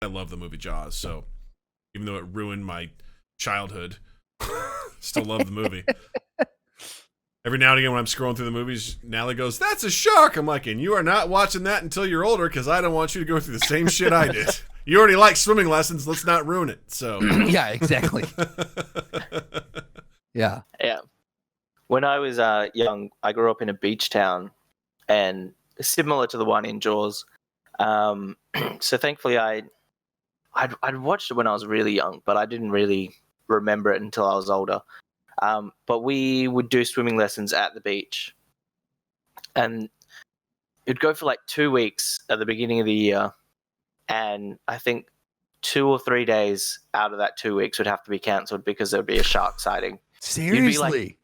I love the movie Jaws, so even though it ruined my childhood, still love the movie. Every now and again when I'm scrolling through the movies, Natalie goes, "That's a shark." I'm like, and you are not watching that until you're older because I don't want you to go through the same shit I did. You already like swimming lessons. Let's not ruin it. So yeah, exactly. Yeah. Yeah. When I was young, I grew up in a beach town, and similar to the one in Jaws. So thankfully, I'd watched it when I was really young, but I didn't really remember it until I was older. But we would do swimming lessons at the beach, and it'd go for like 2 weeks at the beginning of the year, and I think 2 or 3 days out of that 2 weeks would have to be cancelled because there would be a shark sighting. Seriously?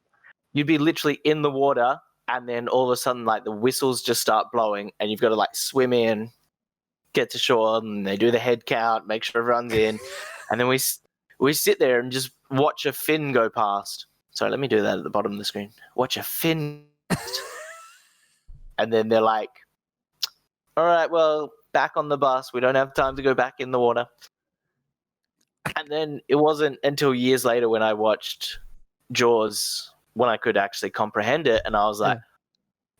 You'd be literally in the water, and then all of a sudden, like, the whistles just start blowing, and you've got to like swim in, get to shore, and they do the head count, make sure everyone's in, and then we sit there and just watch a fin go past. Sorry, let me do that at the bottom of the screen. Watch a fin. And then they're like, all right, well, back on the bus. We don't have time to go back in the water. And then it wasn't until years later when I watched Jaws when I could actually comprehend it. And I was like,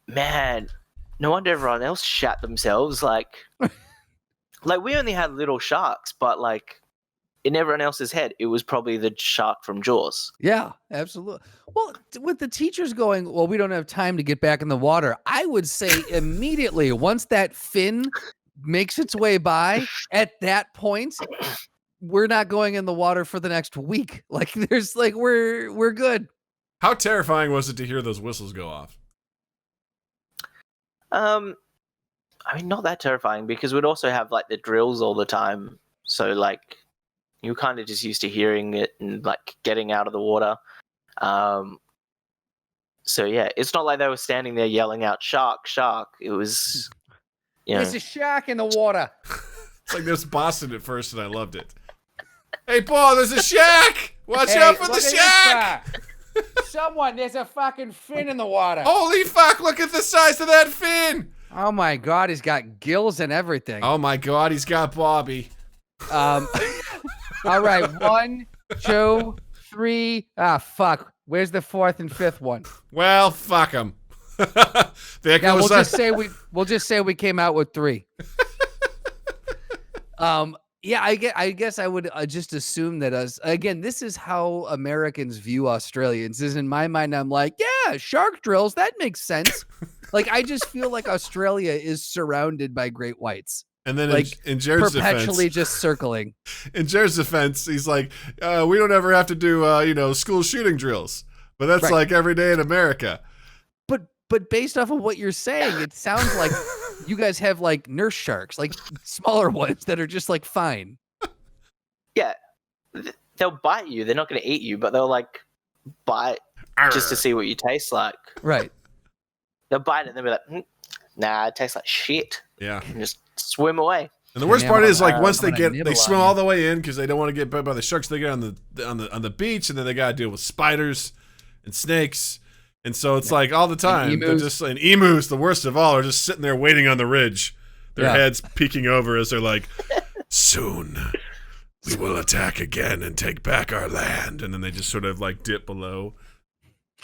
man, no wonder everyone else shat themselves. Like we only had little sharks, but like, in everyone else's head, it was probably the shark from Jaws. Yeah, absolutely. Well, with the teachers going, well, we don't have time to get back in the water, I would say immediately, once that fin makes its way by, at that point, we're not going in the water for the next week. Like, there's like, we're good. How terrifying was it to hear those whistles go off? I mean, not that terrifying because we'd also have like the drills all the time. So like, you kind of just used to hearing it and like getting out of the water. So yeah, it's not like they were standing there yelling out "shark, shark." It was, There's a shark in the water. It's like this Boston at first, and I loved it. Hey, Paul, there's a shack. Watch out for the shack. Someone, there's a fucking fin in the water. Holy fuck! Look at the size of that fin. Oh my God, he's got gills and everything. Oh my God, he's got Bobby. All right, 1, 2, 3. Ah, fuck. Where's the 4th and 5th one? Well, fuck him. We'll just say we came out with 3. Yeah, I guess I would just assume that again, this is how Americans view Australians. Is in my mind, I'm like, yeah, shark drills. That makes sense. Like, I just feel like Australia is surrounded by great whites. And then like in Jarrod's perpetually defense, just circling. In Jarrod's defense, he's like, we don't ever have to do, school shooting drills. But that's right. like every day in America. But based off of what you're saying, it sounds like you guys have like nurse sharks, like smaller ones that are just like fine. Yeah. They'll bite you. They're not going to eat you, but they'll like bite just to see what you taste like. Right. They'll bite it and they'll be like, nah, it tastes like shit. Yeah. And just swim away. And the worst part is, like, once they swim all the way in because they don't want to get bit by the sharks. They get on the beach, and then they got to deal with spiders and snakes, and so it's like all the time they're just and emus, the worst of all, are just sitting there waiting on the ridge, their heads peeking over as they're like, "Soon we will attack again and take back our land," and then they just sort of like dip below,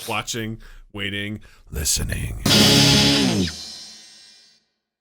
watching, waiting, listening.